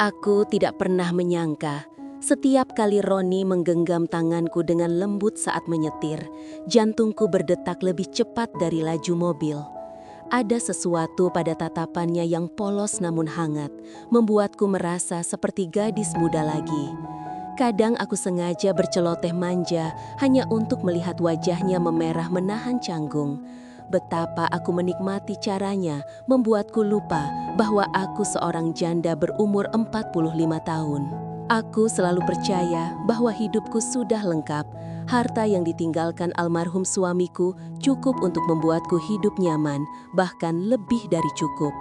Aku tidak pernah menyangka, setiap kali Roni menggenggam tanganku dengan lembut saat menyetir, jantungku berdetak lebih cepat dari laju mobil. Ada sesuatu pada tatapannya yang polos namun hangat, membuatku merasa seperti gadis muda lagi. Kadang aku sengaja berceloteh manja hanya untuk melihat wajahnya memerah menahan canggung. Betapa aku menikmati caranya membuatku lupa bahwa aku seorang janda berumur 45 tahun. Aku selalu percaya bahwa hidupku sudah lengkap. Harta yang ditinggalkan almarhum suamiku cukup untuk membuatku hidup nyaman, bahkan lebih dari cukup.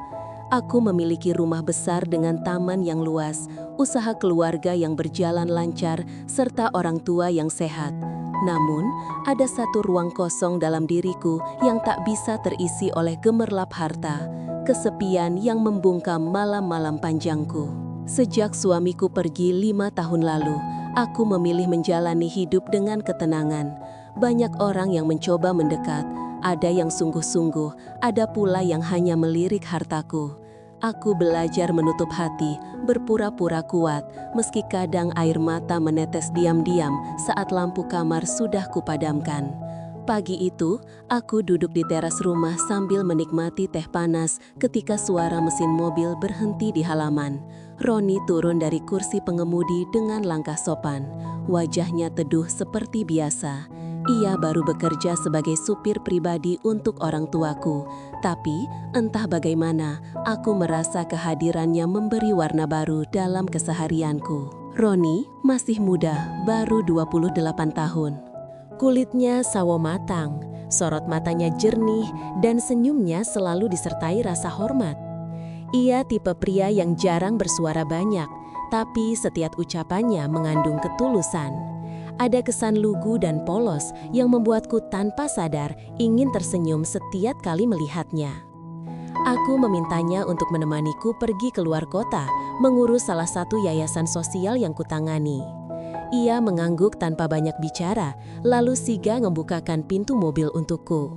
Aku memiliki rumah besar dengan taman yang luas, usaha keluarga yang berjalan lancar, serta orang tua yang sehat. Namun, ada satu ruang kosong dalam diriku yang tak bisa terisi oleh gemerlap harta, kesepian yang membungkam malam-malam panjangku. Sejak suamiku pergi 5 tahun lalu, aku memilih menjalani hidup dengan ketenangan. Banyak orang yang mencoba mendekat, ada yang sungguh-sungguh, ada pula yang hanya melirik hartaku. Aku belajar menutup hati, berpura-pura kuat, meski kadang air mata menetes diam-diam saat lampu kamar sudah kupadamkan. Pagi itu, aku duduk di teras rumah sambil menikmati teh panas ketika suara mesin mobil berhenti di halaman. Roni turun dari kursi pengemudi dengan langkah sopan. Wajahnya teduh seperti biasa. Ia baru bekerja sebagai supir pribadi untuk orang tuaku. Tapi, entah bagaimana, aku merasa kehadirannya memberi warna baru dalam keseharianku. Roni masih muda, baru 28 tahun. Kulitnya sawo matang, sorot matanya jernih, dan senyumnya selalu disertai rasa hormat. Ia tipe pria yang jarang bersuara banyak, tapi setiap ucapannya mengandung ketulusan. Ada kesan lugu dan polos yang membuatku tanpa sadar ingin tersenyum setiap kali melihatnya. Aku memintanya untuk menemaniku pergi keluar kota, mengurus salah satu yayasan sosial yang kutangani. Ia mengangguk tanpa banyak bicara, lalu sigap membukakan pintu mobil untukku.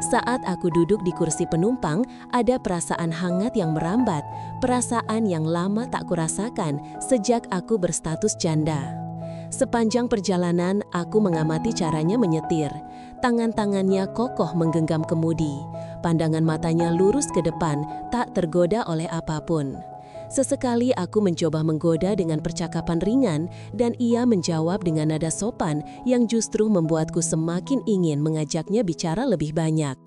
Saat aku duduk di kursi penumpang, ada perasaan hangat yang merambat, perasaan yang lama tak kurasakan sejak aku berstatus janda. Sepanjang perjalanan, aku mengamati caranya menyetir. Tangan-tangannya kokoh menggenggam kemudi. Pandangan matanya lurus ke depan, tak tergoda oleh apapun. Sesekali aku mencoba menggoda dengan percakapan ringan, dan ia menjawab dengan nada sopan yang justru membuatku semakin ingin mengajaknya bicara lebih banyak.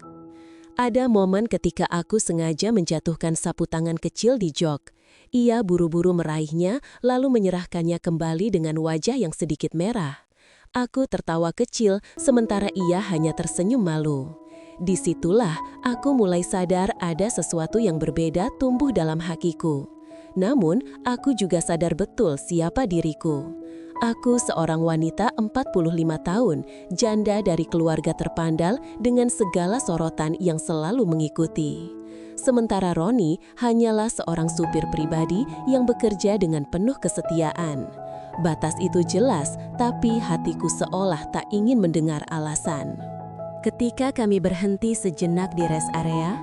Ada momen ketika aku sengaja menjatuhkan sapu tangan kecil di jok. Ia buru-buru meraihnya, lalu menyerahkannya kembali dengan wajah yang sedikit merah. Aku tertawa kecil, sementara ia hanya tersenyum malu. Disitulah aku mulai sadar ada sesuatu yang berbeda tumbuh dalam hatiku. Namun, aku juga sadar betul siapa diriku. Aku seorang wanita 45 tahun, janda dari keluarga terpandang dengan segala sorotan yang selalu mengikuti. Sementara Roni hanyalah seorang supir pribadi yang bekerja dengan penuh kesetiaan. Batas itu jelas, tapi hatiku seolah tak ingin mendengar alasan. Ketika kami berhenti sejenak di rest area,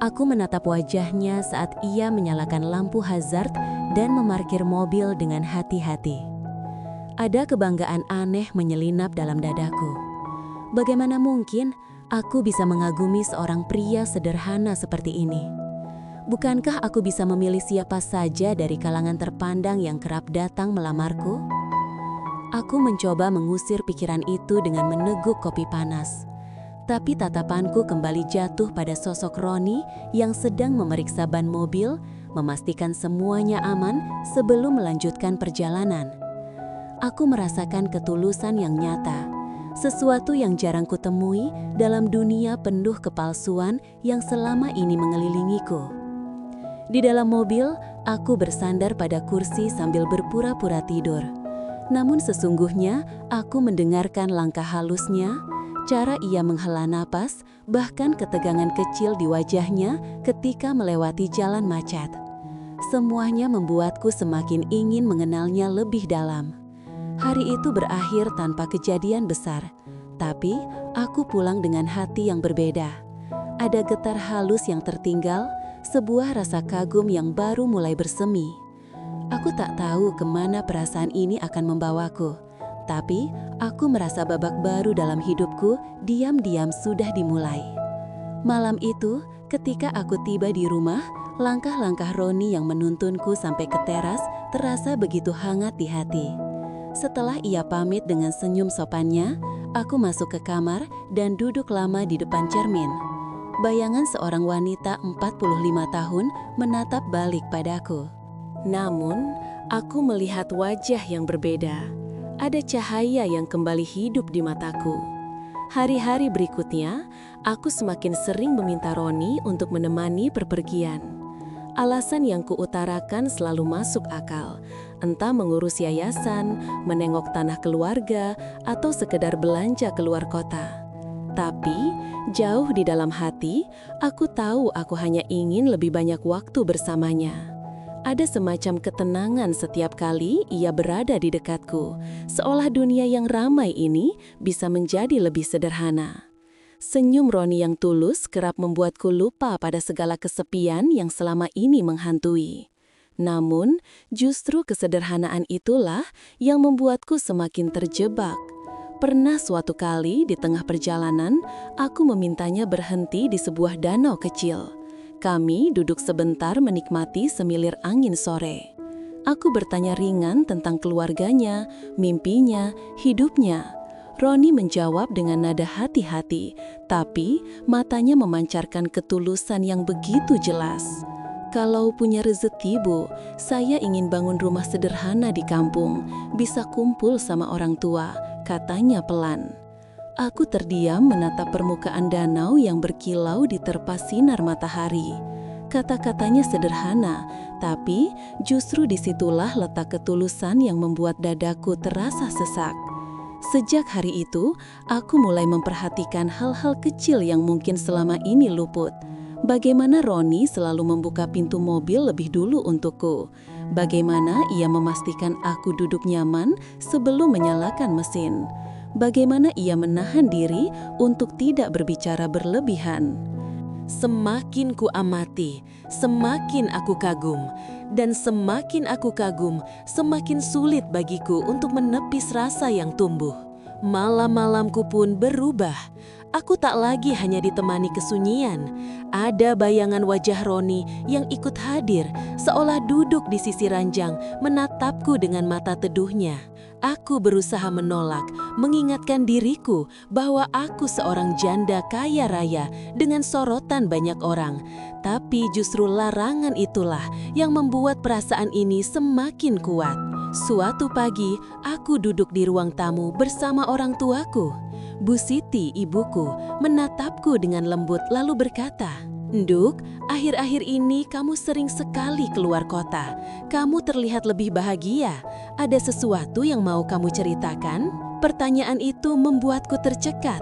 aku menatap wajahnya saat ia menyalakan lampu hazard dan memarkir mobil dengan hati-hati. Ada kebanggaan aneh menyelinap dalam dadaku. Bagaimana mungkin aku bisa mengagumi seorang pria sederhana seperti ini? Bukankah aku bisa memilih siapa saja dari kalangan terpandang yang kerap datang melamarku? Aku mencoba mengusir pikiran itu dengan meneguk kopi panas. Tapi tatapanku kembali jatuh pada sosok Roni yang sedang memeriksa ban mobil, memastikan semuanya aman sebelum melanjutkan perjalanan. Aku merasakan ketulusan yang nyata, sesuatu yang jarang kutemui dalam dunia penuh kepalsuan yang selama ini mengelilingiku. Di dalam mobil, aku bersandar pada kursi sambil berpura-pura tidur. Namun sesungguhnya, aku mendengarkan langkah halusnya, cara ia menghela napas, bahkan ketegangan kecil di wajahnya ketika melewati jalan macet. Semuanya membuatku semakin ingin mengenalnya lebih dalam. Hari itu berakhir tanpa kejadian besar, tapi aku pulang dengan hati yang berbeda. Ada getar halus yang tertinggal, sebuah rasa kagum yang baru mulai bersemi. Aku tak tahu kemana perasaan ini akan membawaku. Tapi, aku merasa babak baru dalam hidupku diam-diam sudah dimulai. Malam itu, ketika aku tiba di rumah, langkah-langkah Roni yang menuntunku sampai ke teras terasa begitu hangat di hati. Setelah ia pamit dengan senyum sopannya, aku masuk ke kamar dan duduk lama di depan cermin. Bayangan seorang wanita 45 tahun menatap balik padaku. Namun, aku melihat wajah yang berbeda. Ada cahaya yang kembali hidup di mataku. Hari-hari berikutnya, aku semakin sering meminta Roni untuk menemani perpergian. Alasan yang kuutarakan selalu masuk akal, entah mengurus yayasan, menengok tanah keluarga, atau sekedar belanja keluar kota. Tapi, jauh di dalam hati, aku tahu aku hanya ingin lebih banyak waktu bersamanya. Ada semacam ketenangan setiap kali ia berada di dekatku, seolah dunia yang ramai ini bisa menjadi lebih sederhana. Senyum Roni yang tulus kerap membuatku lupa pada segala kesepian yang selama ini menghantui. Namun, justru kesederhanaan itulah yang membuatku semakin terjebak. Pernah suatu kali di tengah perjalanan, aku memintanya berhenti di sebuah danau kecil. Kami duduk sebentar menikmati semilir angin sore. Aku bertanya ringan tentang keluarganya, mimpinya, hidupnya. Roni menjawab dengan nada hati-hati, tapi matanya memancarkan ketulusan yang begitu jelas. Kalau punya rezeki, Bu, saya ingin bangun rumah sederhana di kampung, bisa kumpul sama orang tua, katanya pelan. Aku terdiam menatap permukaan danau yang berkilau diterpa sinar matahari. Kata-katanya sederhana, tapi justru disitulah letak ketulusan yang membuat dadaku terasa sesak. Sejak hari itu, aku mulai memperhatikan hal-hal kecil yang mungkin selama ini luput. Bagaimana Roni selalu membuka pintu mobil lebih dulu untukku. Bagaimana ia memastikan aku duduk nyaman sebelum menyalakan mesin. Bagaimana ia menahan diri untuk tidak berbicara berlebihan. Semakin ku amati, semakin aku kagum. Dan semakin aku kagum, semakin sulit bagiku untuk menepis rasa yang tumbuh. Malam-malamku pun berubah. Aku tak lagi hanya ditemani kesunyian. Ada bayangan wajah Roni yang ikut hadir, seolah duduk di sisi ranjang, menatapku dengan mata teduhnya. Aku berusaha menolak, mengingatkan diriku bahwa aku seorang janda kaya raya dengan sorotan banyak orang. Tapi justru larangan itulah yang membuat perasaan ini semakin kuat. Suatu pagi, aku duduk di ruang tamu bersama orang tuaku. Bu Siti, ibuku, menatapku dengan lembut lalu berkata, "Nduk, akhir-akhir ini kamu sering sekali keluar kota. Kamu terlihat lebih bahagia. Ada sesuatu yang mau kamu ceritakan?" Pertanyaan itu membuatku tercekat.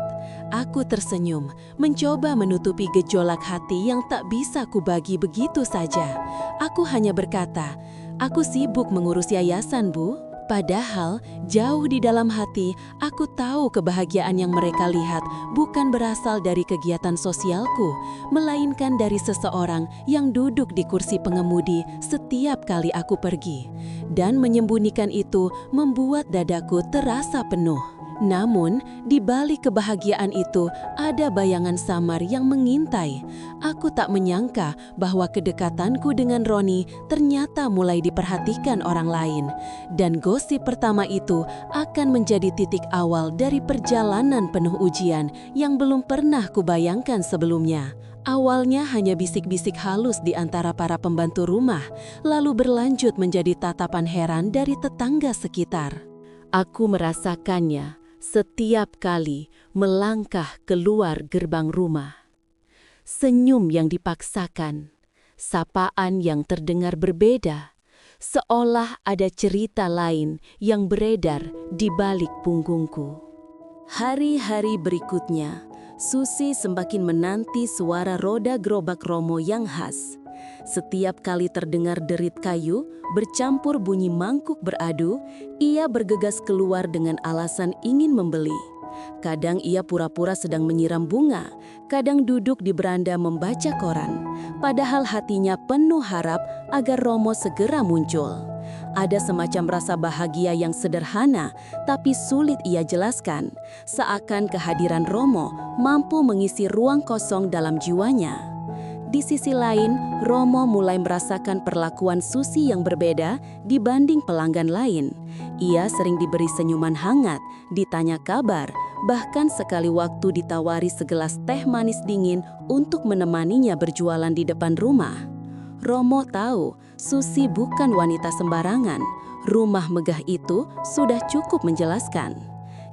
Aku tersenyum, mencoba menutupi gejolak hati yang tak bisa kubagi begitu saja. Aku hanya berkata, "Aku sibuk mengurus yayasan, Bu." Padahal, jauh di dalam hati, aku tahu kebahagiaan yang mereka lihat bukan berasal dari kegiatan sosialku, melainkan dari seseorang yang duduk di kursi pengemudi setiap kali aku pergi. Dan menyembunyikan itu membuat dadaku terasa penuh. Namun, di balik kebahagiaan itu ada bayangan samar yang mengintai. Aku tak menyangka bahwa kedekatanku dengan Roni ternyata mulai diperhatikan orang lain. Dan gosip pertama itu akan menjadi titik awal dari perjalanan penuh ujian yang belum pernah kubayangkan sebelumnya. Awalnya hanya bisik-bisik halus di antara para pembantu rumah, lalu berlanjut menjadi tatapan heran dari tetangga sekitar. Aku merasakannya setiap kali melangkah keluar gerbang rumah. Senyum yang dipaksakan, sapaan yang terdengar berbeda, seolah ada cerita lain yang beredar di balik punggungku. Hari-hari berikutnya, Susi semakin menanti suara roda gerobak Romo yang khas. Setiap kali terdengar derit kayu, bercampur bunyi mangkuk beradu, ia bergegas keluar dengan alasan ingin membeli. Kadang ia pura-pura sedang menyiram bunga, kadang duduk di beranda membaca koran. Padahal hatinya penuh harap agar Romo segera muncul. Ada semacam rasa bahagia yang sederhana, tapi sulit ia jelaskan, seakan kehadiran Romo mampu mengisi ruang kosong dalam jiwanya. Di sisi lain, Romo mulai merasakan perlakuan Susi yang berbeda dibanding pelanggan lain. Ia sering diberi senyuman hangat, ditanya kabar, bahkan sekali waktu ditawari segelas teh manis dingin untuk menemaninya berjualan di depan rumah. Romo tahu Susi bukan wanita sembarangan. Rumah megah itu sudah cukup menjelaskan.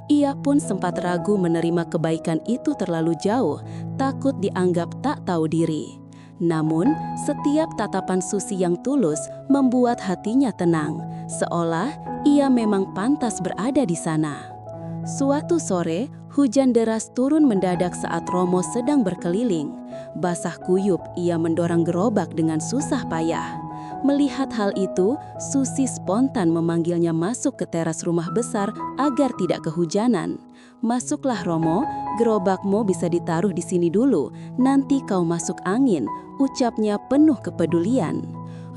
Ia pun sempat ragu menerima kebaikan itu terlalu jauh, takut dianggap tak tahu diri. Namun, setiap tatapan Susi yang tulus membuat hatinya tenang, seolah ia memang pantas berada di sana. Suatu sore, hujan deras turun mendadak saat Romo sedang berkeliling. Basah kuyup, ia mendorong gerobak dengan susah payah. Melihat hal itu, Susi spontan memanggilnya masuk ke teras rumah besar agar tidak kehujanan. "Masuklah Romo, gerobakmu bisa ditaruh di sini dulu, nanti kau masuk angin," ucapnya penuh kepedulian.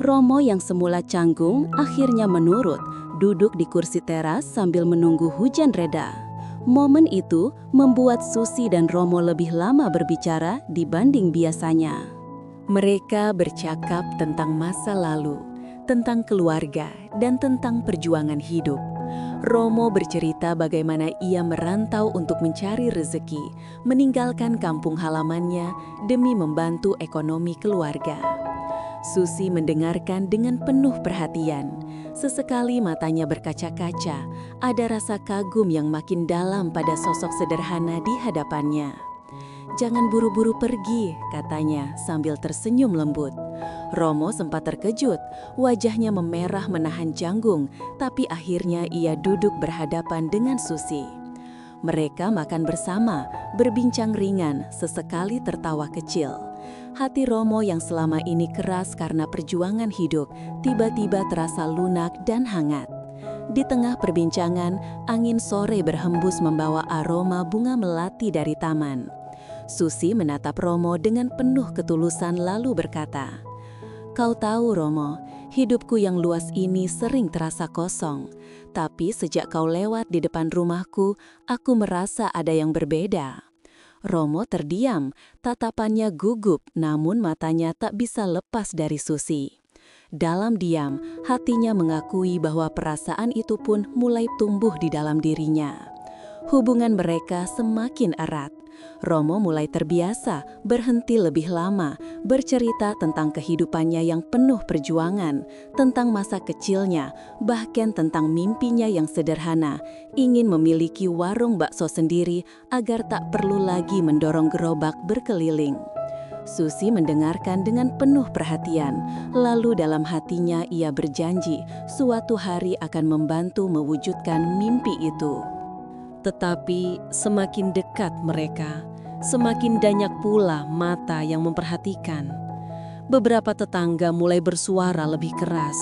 Romo yang semula canggung akhirnya menurut, duduk di kursi teras sambil menunggu hujan reda. Momen itu membuat Susi dan Romo lebih lama berbicara dibanding biasanya. Mereka bercakap tentang masa lalu, tentang keluarga, dan tentang perjuangan hidup. Romo bercerita bagaimana ia merantau untuk mencari rezeki, meninggalkan kampung halamannya demi membantu ekonomi keluarga. Susi mendengarkan dengan penuh perhatian. Sesekali matanya berkaca-kaca, ada rasa kagum yang makin dalam pada sosok sederhana di hadapannya. "Jangan buru-buru pergi," katanya sambil tersenyum lembut. Romo sempat terkejut, wajahnya memerah menahan janggung, tapi akhirnya ia duduk berhadapan dengan Susi. Mereka makan bersama, berbincang ringan, sesekali tertawa kecil. Hati Romo yang selama ini keras karena perjuangan hidup, tiba-tiba terasa lunak dan hangat. Di tengah perbincangan, angin sore berhembus membawa aroma bunga melati dari taman. Susi menatap Romo dengan penuh ketulusan lalu berkata, "Kau tahu Romo, hidupku yang luas ini sering terasa kosong. Tapi sejak kau lewat di depan rumahku, aku merasa ada yang berbeda." Romo terdiam, tatapannya gugup namun matanya tak bisa lepas dari Susi. Dalam diam, hatinya mengakui bahwa perasaan itu pun mulai tumbuh di dalam dirinya. Hubungan mereka semakin erat. Romo mulai terbiasa berhenti lebih lama, bercerita tentang kehidupannya yang penuh perjuangan, tentang masa kecilnya, bahkan tentang mimpinya yang sederhana, ingin memiliki warung bakso sendiri agar tak perlu lagi mendorong gerobak berkeliling. Susi mendengarkan dengan penuh perhatian, lalu dalam hatinya ia berjanji suatu hari akan membantu mewujudkan mimpi itu. Tetapi semakin dekat mereka, semakin banyak pula mata yang memperhatikan. Beberapa tetangga mulai bersuara lebih keras.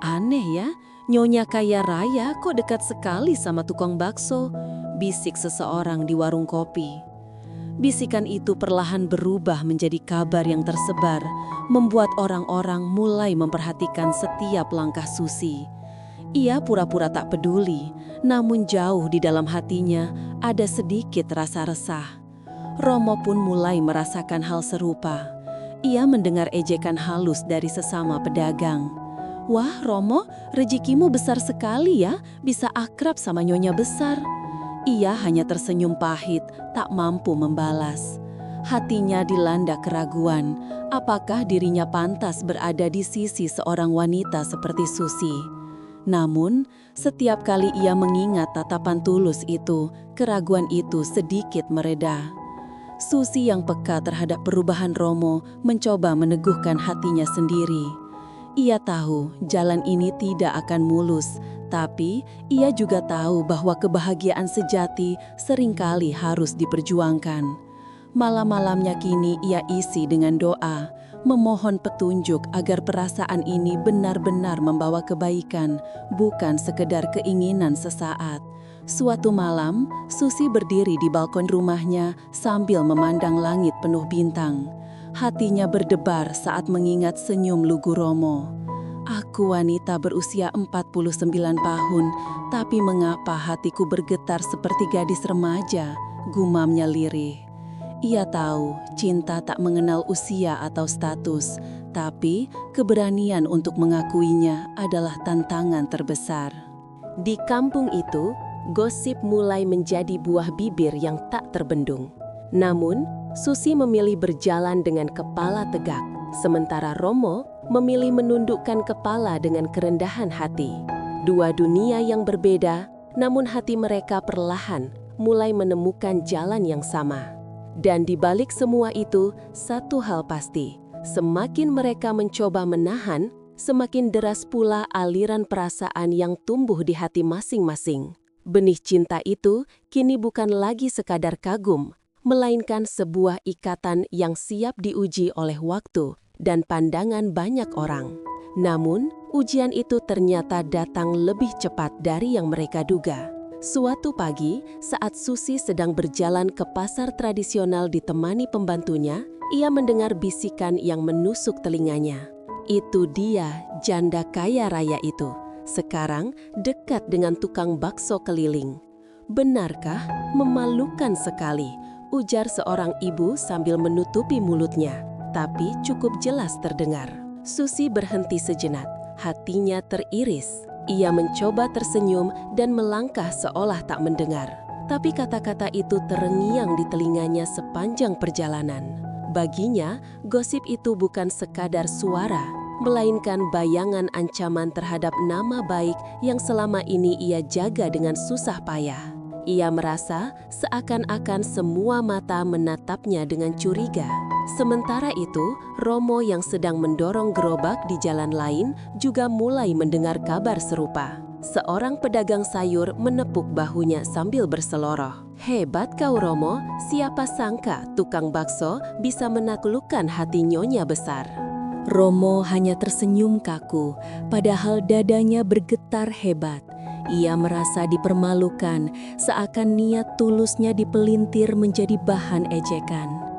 "Aneh ya, Nyonya kaya raya kok dekat sekali sama tukang bakso," bisik seseorang di warung kopi. Bisikan itu perlahan berubah menjadi kabar yang tersebar, membuat orang-orang mulai memperhatikan setiap langkah Susi. Ia pura-pura tak peduli, namun jauh di dalam hatinya ada sedikit rasa resah. Romo pun mulai merasakan hal serupa. Ia mendengar ejekan halus dari sesama pedagang. "Wah Romo, rezekimu besar sekali ya, bisa akrab sama nyonya besar." Ia hanya tersenyum pahit, tak mampu membalas. Hatinya dilanda keraguan, apakah dirinya pantas berada di sisi seorang wanita seperti Susi. Namun, setiap kali ia mengingat tatapan tulus itu, keraguan itu sedikit mereda. Susi yang peka terhadap perubahan Romo mencoba meneguhkan hatinya sendiri. Ia tahu jalan ini tidak akan mulus, tapi ia juga tahu bahwa kebahagiaan sejati seringkali harus diperjuangkan. Malam-malamnya kini ia isi dengan doa, memohon petunjuk agar perasaan ini benar-benar membawa kebaikan, bukan sekedar keinginan sesaat. Suatu malam, Susi berdiri di balkon rumahnya sambil memandang langit penuh bintang. Hatinya berdebar saat mengingat senyum lugu Romo. Aku wanita berusia 49 tahun, tapi mengapa hatiku bergetar seperti gadis remaja, gumamnya lirih. Ia tahu cinta tak mengenal usia atau status, tapi keberanian untuk mengakuinya adalah tantangan terbesar. Di kampung itu, gosip mulai menjadi buah bibir yang tak terbendung. Namun, Susi memilih berjalan dengan kepala tegak, sementara Romo memilih menundukkan kepala dengan kerendahan hati. Dua dunia yang berbeda, namun hati mereka perlahan mulai menemukan jalan yang sama. Dan di balik semua itu, satu hal pasti, semakin mereka mencoba menahan, semakin deras pula aliran perasaan yang tumbuh di hati masing-masing. Benih cinta itu kini bukan lagi sekadar kagum, melainkan sebuah ikatan yang siap diuji oleh waktu dan pandangan banyak orang. Namun, ujian itu ternyata datang lebih cepat dari yang mereka duga. Suatu pagi, saat Susi sedang berjalan ke pasar tradisional ditemani pembantunya, ia mendengar bisikan yang menusuk telinganya. Itu dia, janda kaya raya itu. Sekarang dekat dengan tukang bakso keliling. Benarkah? Memalukan sekali, ujar seorang ibu sambil menutupi mulutnya. Tapi cukup jelas terdengar. Susi berhenti sejenak, hatinya teriris. Ia mencoba tersenyum dan melangkah seolah tak mendengar. Tapi kata-kata itu terngiang di telinganya sepanjang perjalanan. Baginya, gosip itu bukan sekadar suara, melainkan bayangan ancaman terhadap nama baik yang selama ini ia jaga dengan susah payah. Ia merasa seakan-akan semua mata menatapnya dengan curiga. Sementara itu, Romo yang sedang mendorong gerobak di jalan lain juga mulai mendengar kabar serupa. Seorang pedagang sayur menepuk bahunya sambil berseloroh. "Hebat kau Romo, siapa sangka tukang bakso bisa menaklukkan hati nyonya besar." Romo hanya tersenyum kaku, padahal dadanya bergetar hebat. Ia merasa dipermalukan, seakan niat tulusnya dipelintir menjadi bahan ejekan.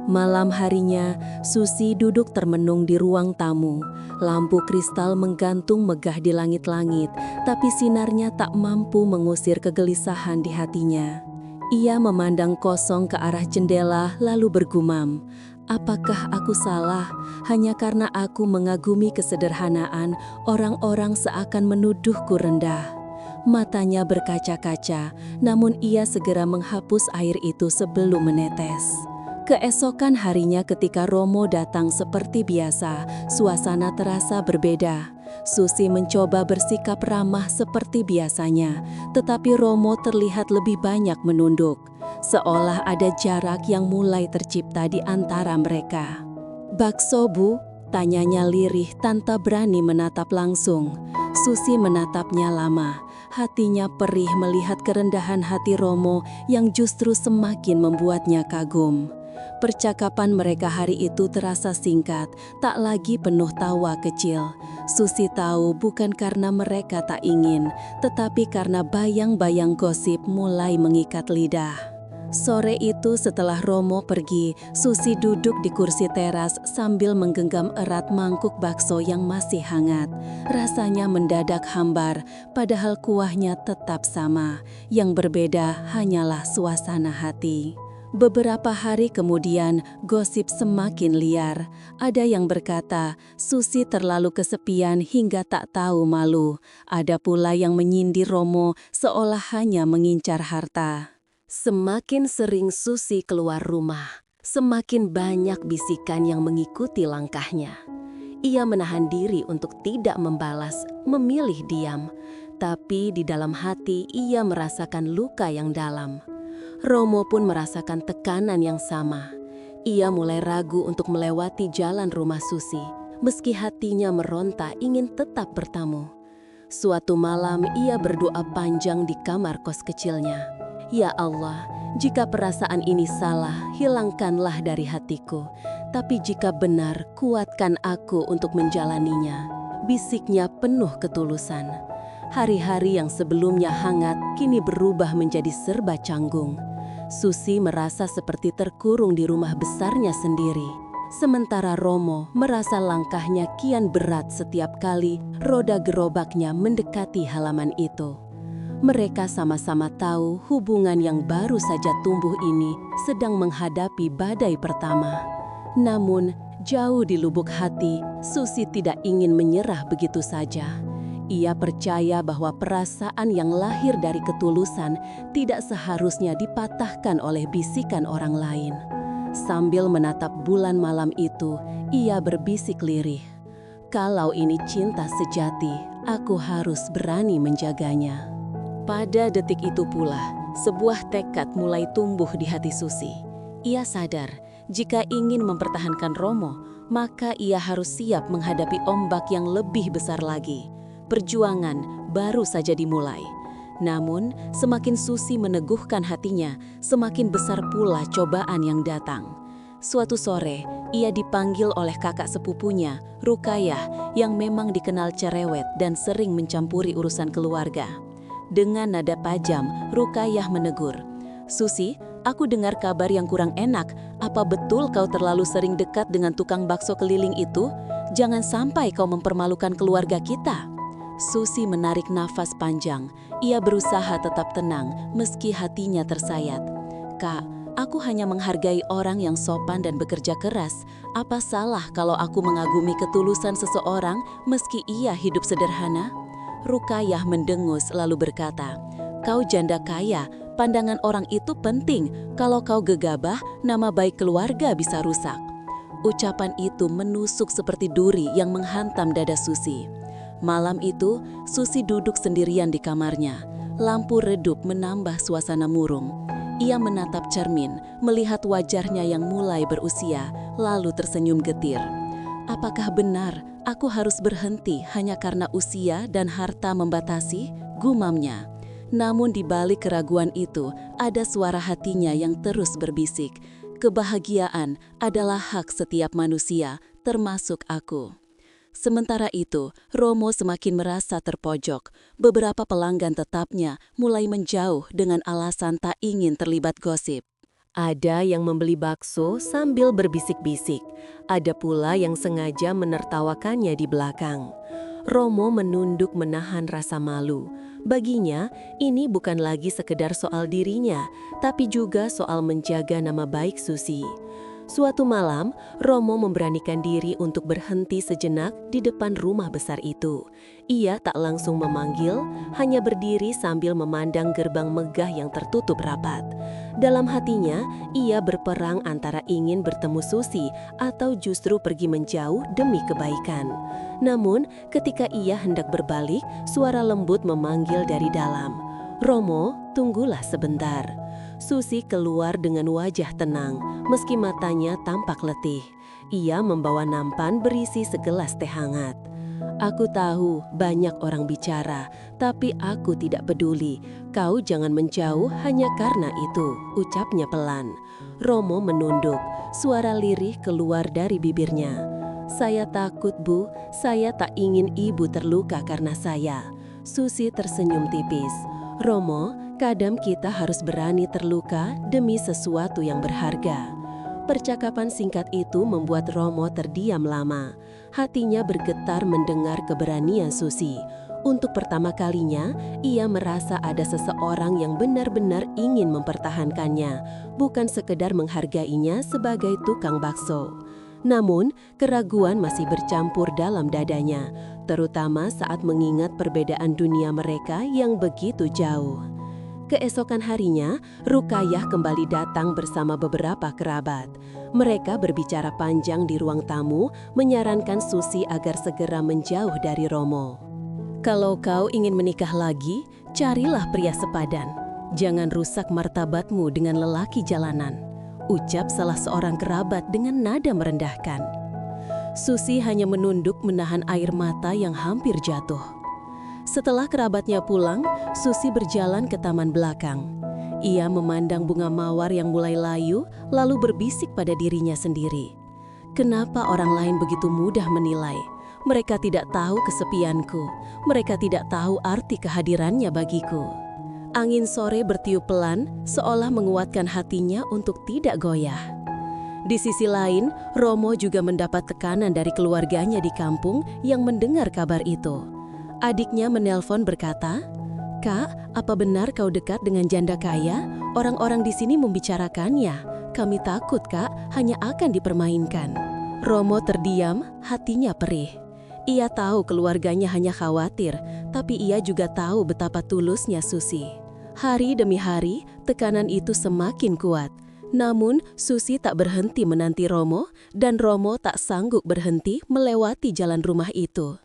Malam harinya, Susi duduk termenung di ruang tamu. Lampu kristal menggantung megah di langit-langit, tapi sinarnya tak mampu mengusir kegelisahan di hatinya. Ia memandang kosong ke arah jendela lalu bergumam, "Apakah aku salah? Hanya karena aku mengagumi kesederhanaan, orang-orang seakan menuduhku rendah." Matanya berkaca-kaca, namun ia segera menghapus air itu sebelum menetes. Keesokan harinya ketika Romo datang seperti biasa, suasana terasa berbeda. Susi mencoba bersikap ramah seperti biasanya, tetapi Romo terlihat lebih banyak menunduk, seolah ada jarak yang mulai tercipta di antara mereka. "Bakso, Bu?" tanyanya lirih tanpa berani menatap langsung. Susi menatapnya lama, hatinya perih melihat kerendahan hati Romo yang justru semakin membuatnya kagum. Percakapan mereka hari itu terasa singkat, tak lagi penuh tawa kecil. Susi tahu bukan karena mereka tak ingin, tetapi karena bayang-bayang gosip mulai mengikat lidah. Sore itu setelah Romo pergi, Susi duduk di kursi teras sambil menggenggam erat mangkuk bakso yang masih hangat. Rasanya mendadak hambar, padahal kuahnya tetap sama. Yang berbeda hanyalah suasana hati. Beberapa hari kemudian, gosip semakin liar. Ada yang berkata, Susi terlalu kesepian hingga tak tahu malu. Ada pula yang menyindir Romo seolah hanya mengincar harta. Semakin sering Susi keluar rumah, semakin banyak bisikan yang mengikuti langkahnya. Ia menahan diri untuk tidak membalas, memilih diam. Tapi di dalam hati ia merasakan luka yang dalam. Romo pun merasakan tekanan yang sama. Ia mulai ragu untuk melewati jalan rumah Susi, meski hatinya meronta ingin tetap bertamu. Suatu malam ia berdoa panjang di kamar kos kecilnya. "Ya Allah, jika perasaan ini salah, hilangkanlah dari hatiku. Tapi jika benar, kuatkan aku untuk menjalaninya." Bisiknya penuh ketulusan. Hari-hari yang sebelumnya hangat, kini berubah menjadi serba canggung. Susi merasa seperti terkurung di rumah besarnya sendiri. Sementara Romo merasa langkahnya kian berat setiap kali roda gerobaknya mendekati halaman itu. Mereka sama-sama tahu hubungan yang baru saja tumbuh ini sedang menghadapi badai pertama. Namun, jauh di lubuk hati, Susi tidak ingin menyerah begitu saja. Ia percaya bahwa perasaan yang lahir dari ketulusan tidak seharusnya dipatahkan oleh bisikan orang lain. Sambil menatap bulan malam itu, ia berbisik lirih. Kalau ini cinta sejati, aku harus berani menjaganya. Pada detik itu pula, sebuah tekad mulai tumbuh di hati Susi. Ia sadar, jika ingin mempertahankan Romo, maka ia harus siap menghadapi ombak yang lebih besar lagi. Perjuangan baru saja dimulai. Namun, semakin Susi meneguhkan hatinya, semakin besar pula cobaan yang datang. Suatu sore, ia dipanggil oleh kakak sepupunya, Rukayah, yang memang dikenal cerewet dan sering mencampuri urusan keluarga. Dengan nada tajam, Rukayah menegur, "Susi, aku dengar kabar yang kurang enak. Apa betul kau terlalu sering dekat dengan tukang bakso keliling itu? Jangan sampai kau mempermalukan keluarga kita." Susi menarik nafas panjang. Ia berusaha tetap tenang meski hatinya tersayat. "Kak, aku hanya menghargai orang yang sopan dan bekerja keras. Apa salah kalau aku mengagumi ketulusan seseorang meski ia hidup sederhana?" Rukayah mendengus lalu berkata, "Kau janda kaya, pandangan orang itu penting. Kalau kau gegabah, nama baik keluarga bisa rusak." Ucapan itu menusuk seperti duri yang menghantam dada Susi. Malam itu, Susi duduk sendirian di kamarnya. Lampu redup menambah suasana murung. Ia menatap cermin, melihat wajahnya yang mulai berusia, lalu tersenyum getir. "Apakah benar aku harus berhenti hanya karena usia dan harta membatasi?" gumamnya. Namun di balik keraguan itu, ada suara hatinya yang terus berbisik. "Kebahagiaan adalah hak setiap manusia, termasuk aku." Sementara itu, Romo semakin merasa terpojok. Beberapa pelanggan tetapnya mulai menjauh dengan alasan tak ingin terlibat gosip. Ada yang membeli bakso sambil berbisik-bisik. Ada pula yang sengaja menertawakannya di belakang. Romo menunduk menahan rasa malu. Baginya, ini bukan lagi sekedar soal dirinya, tapi juga soal menjaga nama baik Susi. Suatu malam, Romo memberanikan diri untuk berhenti sejenak di depan rumah besar itu. Ia tak langsung memanggil, hanya berdiri sambil memandang gerbang megah yang tertutup rapat. Dalam hatinya, ia berperang antara ingin bertemu Susi atau justru pergi menjauh demi kebaikan. Namun, ketika ia hendak berbalik, suara lembut memanggil dari dalam, "Romo, tunggulah sebentar." Susi keluar dengan wajah tenang, meski matanya tampak letih. Ia membawa nampan berisi segelas teh hangat. "Aku tahu banyak orang bicara, tapi aku tidak peduli. Kau jangan menjauh hanya karena itu," ucapnya pelan. Romo menunduk, suara lirih keluar dari bibirnya. "Saya takut, Bu. Saya tak ingin ibu terluka karena saya." Susi tersenyum tipis. "Romo, kadang kita harus berani terluka demi sesuatu yang berharga." Percakapan singkat itu membuat Romo terdiam lama. Hatinya bergetar mendengar keberanian Susi. Untuk pertama kalinya, ia merasa ada seseorang yang benar-benar ingin mempertahankannya, bukan sekedar menghargainya sebagai tukang bakso. Namun, keraguan masih bercampur dalam dadanya, terutama saat mengingat perbedaan dunia mereka yang begitu jauh. Keesokan harinya, Rukayah kembali datang bersama beberapa kerabat. Mereka berbicara panjang di ruang tamu, menyarankan Susi agar segera menjauh dari Romo. "Kalau kau ingin menikah lagi, carilah pria sepadan. Jangan rusak martabatmu dengan lelaki jalanan," ucap salah seorang kerabat dengan nada merendahkan. Susi hanya menunduk menahan air mata yang hampir jatuh. Setelah kerabatnya pulang, Susi berjalan ke taman belakang. Ia memandang bunga mawar yang mulai layu, lalu berbisik pada dirinya sendiri. "Kenapa orang lain begitu mudah menilai? Mereka tidak tahu kesepianku. Mereka tidak tahu arti kehadirannya bagiku." Angin sore bertiup pelan, seolah menguatkan hatinya untuk tidak goyah. Di sisi lain, Romo juga mendapat tekanan dari keluarganya di kampung yang mendengar kabar itu. Adiknya menelpon berkata, "Kak, apa benar kau dekat dengan janda kaya? Orang-orang di sini membicarakannya. Kami takut, Kak, hanya akan dipermainkan." Romo terdiam, hatinya perih. Ia tahu keluarganya hanya khawatir, tapi ia juga tahu betapa tulusnya Susi. Hari demi hari, tekanan itu semakin kuat. Namun, Susi tak berhenti menanti Romo, dan Romo tak sanggup berhenti melewati jalan rumah itu.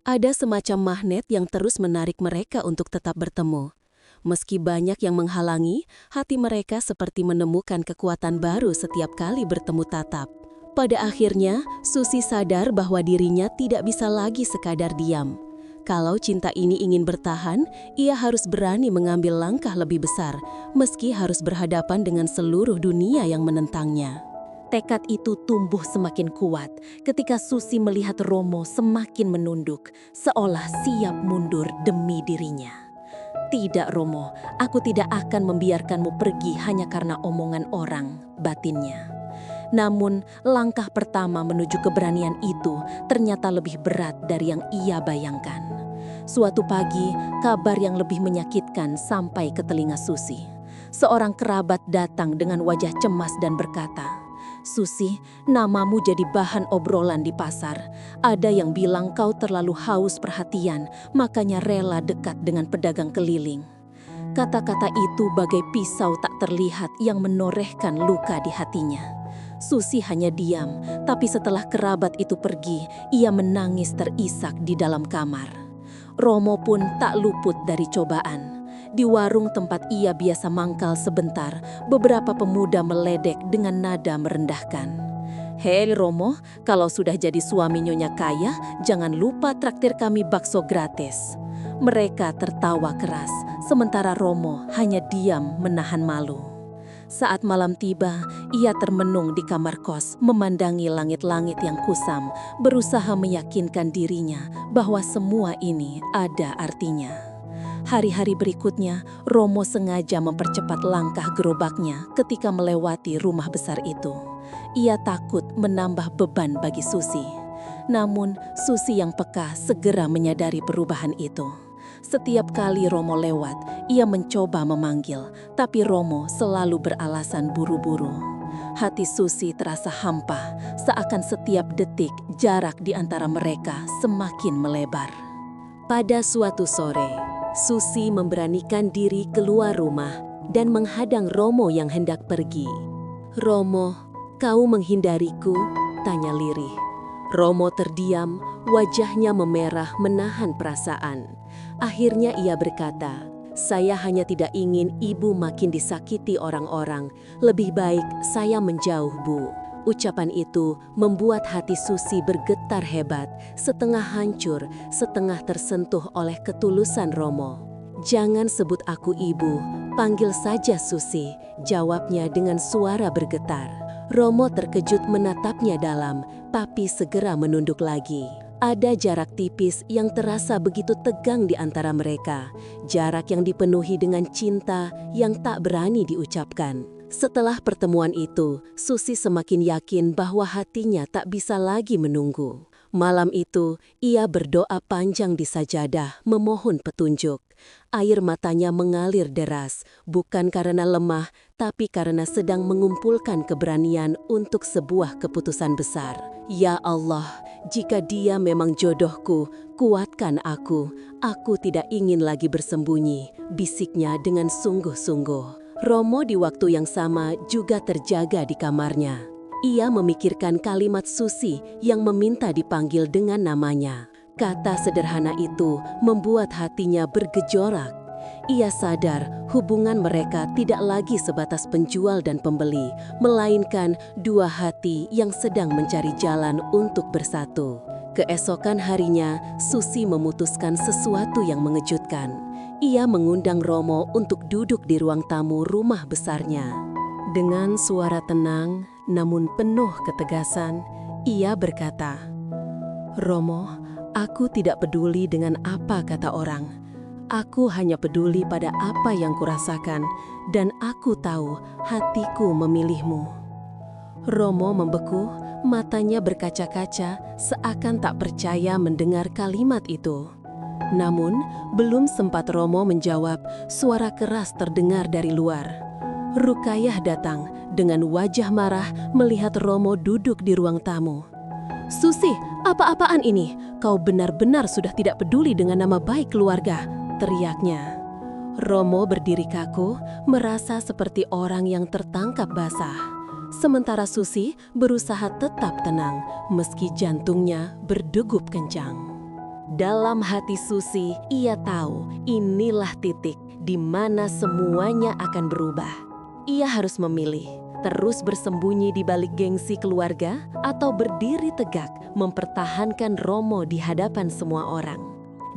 Ada semacam magnet yang terus menarik mereka untuk tetap bertemu. Meski banyak yang menghalangi, hati mereka seperti menemukan kekuatan baru setiap kali bertemu tatap. Pada akhirnya, Susi sadar bahwa dirinya tidak bisa lagi sekadar diam. Kalau cinta ini ingin bertahan, ia harus berani mengambil langkah lebih besar, meski harus berhadapan dengan seluruh dunia yang menentangnya. Tekad itu tumbuh semakin kuat ketika Susi melihat Romo semakin menunduk, seolah siap mundur demi dirinya. "Tidak, Romo, aku tidak akan membiarkanmu pergi hanya karena omongan orang," batinnya. Namun, langkah pertama menuju keberanian itu ternyata lebih berat dari yang ia bayangkan. Suatu pagi, kabar yang lebih menyakitkan sampai ke telinga Susi. Seorang kerabat datang dengan wajah cemas dan berkata, "Susi, namamu jadi bahan obrolan di pasar. Ada yang bilang kau terlalu haus perhatian, makanya rela dekat dengan pedagang keliling." Kata-kata itu bagai pisau tak terlihat yang menorehkan luka di hatinya. Susi hanya diam, tapi setelah kerabat itu pergi, ia menangis terisak di dalam kamar. Romo pun tak luput dari cobaan. Di warung tempat ia biasa mangkal sebentar, beberapa pemuda meledek dengan nada merendahkan. "Hei Romo, kalau sudah jadi suami nyonya kaya, jangan lupa traktir kami bakso gratis." Mereka tertawa keras, sementara Romo hanya diam menahan malu. Saat malam tiba, ia termenung di kamar kos, memandangi langit-langit yang kusam, berusaha meyakinkan dirinya bahwa semua ini ada artinya. Hari-hari berikutnya, Romo sengaja mempercepat langkah gerobaknya ketika melewati rumah besar itu. Ia takut menambah beban bagi Susi. Namun, Susi yang peka segera menyadari perubahan itu. Setiap kali Romo lewat, ia mencoba memanggil, tapi Romo selalu beralasan buru-buru. Hati Susi terasa hampa, seakan setiap detik jarak di antara mereka semakin melebar. Pada suatu sore, Susi memberanikan diri keluar rumah dan menghadang Romo yang hendak pergi. "Romo, kau menghindariku?" tanya lirih. Romo terdiam, wajahnya memerah menahan perasaan. Akhirnya ia berkata, "Saya hanya tidak ingin ibu makin disakiti orang-orang. Lebih baik saya menjauh, Bu." Ucapan itu membuat hati Susi bergetar hebat, setengah hancur, setengah tersentuh oleh ketulusan Romo. "Jangan sebut aku ibu, panggil saja Susi," jawabnya dengan suara bergetar. Romo terkejut menatapnya dalam, tapi segera menunduk lagi. Ada jarak tipis yang terasa begitu tegang di antara mereka, jarak yang dipenuhi dengan cinta yang tak berani diucapkan. Setelah pertemuan itu, Susi semakin yakin bahwa hatinya tak bisa lagi menunggu. Malam itu, ia berdoa panjang di sajadah, memohon petunjuk. Air matanya mengalir deras, bukan karena lemah, tapi karena sedang mengumpulkan keberanian untuk sebuah keputusan besar. "Ya Allah, jika dia memang jodohku, kuatkan aku. Aku tidak ingin lagi bersembunyi," bisiknya dengan sungguh-sungguh. Romo di waktu yang sama juga terjaga di kamarnya. Ia memikirkan kalimat Susi yang meminta dipanggil dengan namanya. Kata sederhana itu membuat hatinya bergejolak. Ia sadar hubungan mereka tidak lagi sebatas penjual dan pembeli, melainkan dua hati yang sedang mencari jalan untuk bersatu. Keesokan harinya, Susi memutuskan sesuatu yang mengejutkan. Ia mengundang Romo untuk duduk di ruang tamu rumah besarnya. Dengan suara tenang namun penuh ketegasan, ia berkata, "Romo, aku tidak peduli dengan apa kata orang. Aku hanya peduli pada apa yang kurasakan, dan aku tahu hatiku memilihmu." Romo membeku, matanya berkaca-kaca seakan tak percaya mendengar kalimat itu. Namun, belum sempat Romo menjawab, suara keras terdengar dari luar. Rukayah datang dengan wajah marah melihat Romo duduk di ruang tamu. "Susi, apa-apaan ini? Kau benar-benar sudah tidak peduli dengan nama baik keluarga," teriaknya. Romo berdiri kaku, merasa seperti orang yang tertangkap basah. Sementara Susi berusaha tetap tenang meski jantungnya berdegup kencang. Dalam hati Susi, ia tahu inilah titik di mana semuanya akan berubah. Ia harus memilih, terus bersembunyi di balik gengsi keluarga atau berdiri tegak mempertahankan Romo di hadapan semua orang.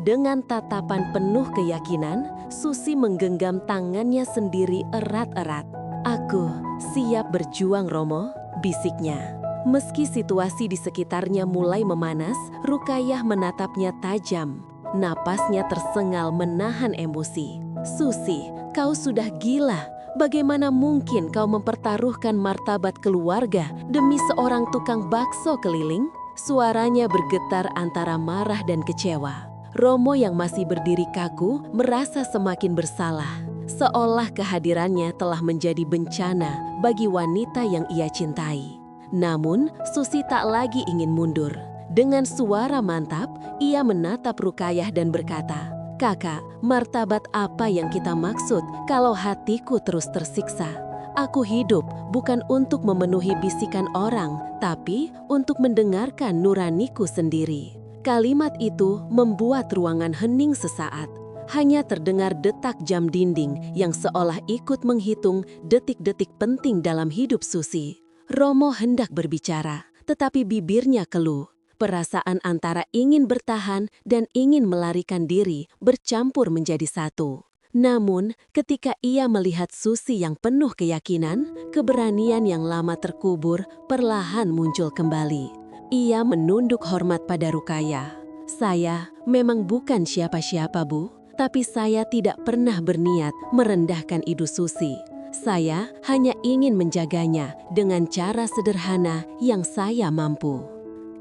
Dengan tatapan penuh keyakinan, Susi menggenggam tangannya sendiri erat-erat. "Aku siap berjuang, Romo," bisiknya. Meski situasi di sekitarnya mulai memanas, Rukayah menatapnya tajam. Napasnya tersengal menahan emosi. "Susi, kau sudah gila. Bagaimana mungkin kau mempertaruhkan martabat keluarga demi seorang tukang bakso keliling?" Suaranya bergetar antara marah dan kecewa. Romo yang masih berdiri kaku merasa semakin bersalah. Seolah kehadirannya telah menjadi bencana bagi wanita yang ia cintai. Namun, Susi tak lagi ingin mundur. Dengan suara mantap, ia menatap Rukayah dan berkata, "Kakak, martabat apa yang kita maksud kalau hatiku terus tersiksa? Aku hidup bukan untuk memenuhi bisikan orang, tapi untuk mendengarkan nuraniku sendiri." Kalimat itu membuat ruangan hening sesaat. Hanya terdengar detak jam dinding yang seolah ikut menghitung detik-detik penting dalam hidup Susi. Romo hendak berbicara, tetapi bibirnya keluh. Perasaan antara ingin bertahan dan ingin melarikan diri bercampur menjadi satu. Namun, ketika ia melihat Susi yang penuh keyakinan, keberanian yang lama terkubur perlahan muncul kembali. Ia menunduk hormat pada Rukayah. "Saya memang bukan siapa-siapa, Bu. Tapi saya tidak pernah berniat merendahkan Ibu Susi. Saya hanya ingin menjaganya dengan cara sederhana yang saya mampu."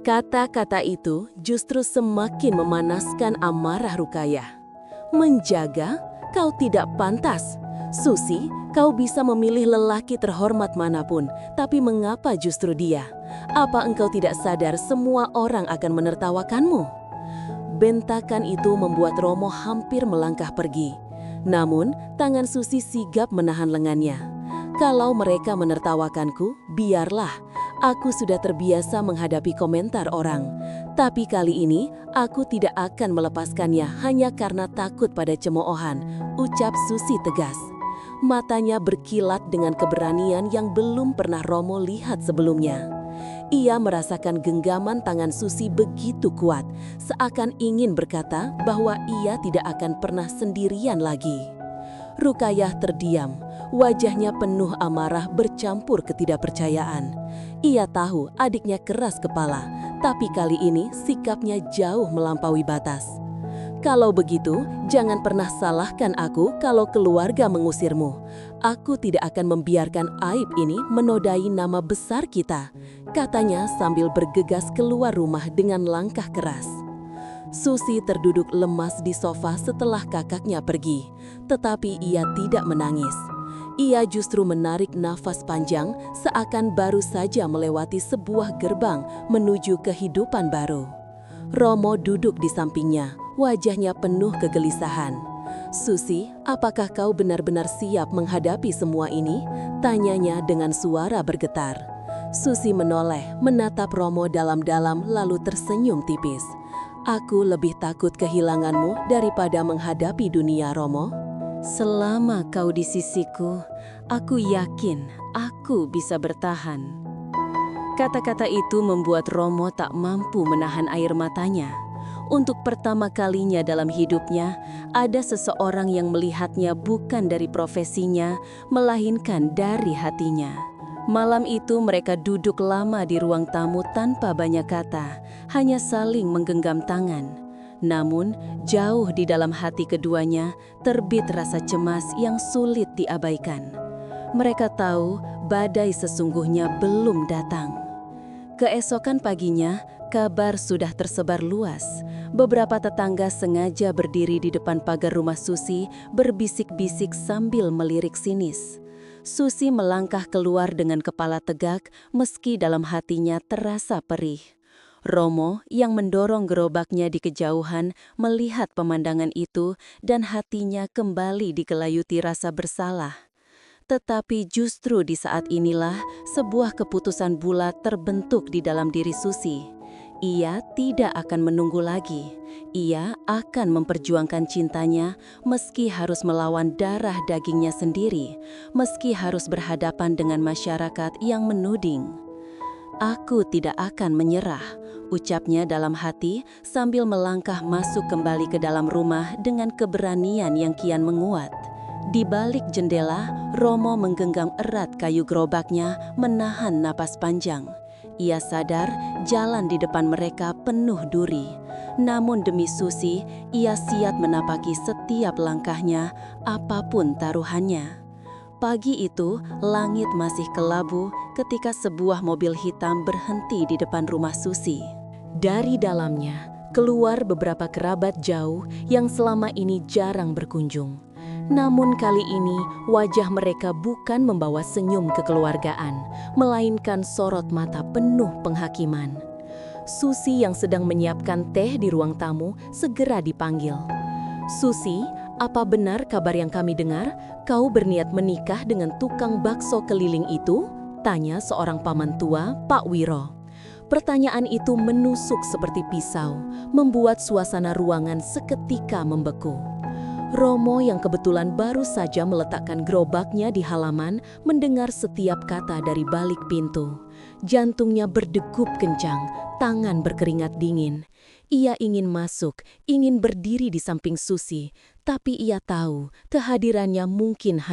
Kata-kata itu justru semakin memanaskan amarah Rukayah. "Menjaga? Kau tidak pantas. Susi, kau bisa memilih lelaki terhormat manapun, tapi mengapa justru dia? Apa engkau tidak sadar semua orang akan menertawakanmu?" Bentakan itu membuat Romo hampir melangkah pergi. Namun, tangan Susi sigap menahan lengannya. "Kalau mereka menertawakanku, biarlah. Aku sudah terbiasa menghadapi komentar orang. Tapi kali ini, aku tidak akan melepaskannya hanya karena takut pada cemoohan," ucap Susi tegas. Matanya berkilat dengan keberanian yang belum pernah Romo lihat sebelumnya. Ia merasakan genggaman tangan Susi begitu kuat, seakan ingin berkata bahwa ia tidak akan pernah sendirian lagi. Rukayah terdiam, wajahnya penuh amarah bercampur ketidakpercayaan. Ia tahu adiknya keras kepala, tapi kali ini sikapnya jauh melampaui batas. "Kalau begitu, jangan pernah salahkan aku kalau keluarga mengusirmu. Aku tidak akan membiarkan aib ini menodai nama besar kita," katanya sambil bergegas keluar rumah dengan langkah keras. Susi terduduk lemas di sofa setelah kakaknya pergi, tetapi ia tidak menangis. Ia justru menarik nafas panjang seakan baru saja melewati sebuah gerbang menuju kehidupan baru. Romo duduk di sampingnya, wajahnya penuh kegelisahan. "Susi, apakah kau benar-benar siap menghadapi semua ini?" tanyanya dengan suara bergetar. Susi menoleh, menatap Romo dalam-dalam lalu tersenyum tipis. "Aku lebih takut kehilanganmu daripada menghadapi dunia, Romo. Selama kau di sisiku, aku yakin aku bisa bertahan." Kata-kata itu membuat Romo tak mampu menahan air matanya. Untuk pertama kalinya dalam hidupnya, ada seseorang yang melihatnya bukan dari profesinya, melainkan dari hatinya. Malam itu mereka duduk lama di ruang tamu tanpa banyak kata, hanya saling menggenggam tangan. Namun, jauh di dalam hati keduanya terbit rasa cemas yang sulit diabaikan. Mereka tahu badai sesungguhnya belum datang. Keesokan paginya, kabar sudah tersebar luas. Beberapa tetangga sengaja berdiri di depan pagar rumah Susi, berbisik-bisik sambil melirik sinis. Susi melangkah keluar dengan kepala tegak, meski dalam hatinya terasa perih. Romo yang mendorong gerobaknya di kejauhan melihat pemandangan itu dan hatinya kembali digelayuti rasa bersalah. Tetapi justru di saat inilah sebuah keputusan bulat terbentuk di dalam diri Susi. Ia tidak akan menunggu lagi. Ia akan memperjuangkan cintanya meski harus melawan darah dagingnya sendiri, meski harus berhadapan dengan masyarakat yang menuding. "Aku tidak akan menyerah," ucapnya dalam hati sambil melangkah masuk kembali ke dalam rumah dengan keberanian yang kian menguat. Di balik jendela, Romo menggenggam erat kayu gerobaknya, menahan napas panjang. Ia sadar jalan di depan mereka penuh duri. Namun demi Susi, ia siap menapaki setiap langkahnya, apapun taruhannya. Pagi itu, langit masih kelabu ketika sebuah mobil hitam berhenti di depan rumah Susi. Dari dalamnya, keluar beberapa kerabat jauh yang selama ini jarang berkunjung. Namun kali ini, wajah mereka bukan membawa senyum kekeluargaan, melainkan sorot mata penuh penghakiman. Susi yang sedang menyiapkan teh di ruang tamu segera dipanggil. "Susi, apa benar kabar yang kami dengar? Kau berniat menikah dengan tukang bakso keliling itu?" tanya seorang paman tua, Pak Wiro. Pertanyaan itu menusuk seperti pisau, membuat suasana ruangan seketika membeku. Romo yang kebetulan baru saja meletakkan gerobaknya di halaman mendengar setiap kata dari balik pintu. Jantungnya berdegup kencang, tangan berkeringat dingin. Ia ingin masuk, ingin berdiri di samping Susi, tapi ia tahu kehadirannya mungkin hanya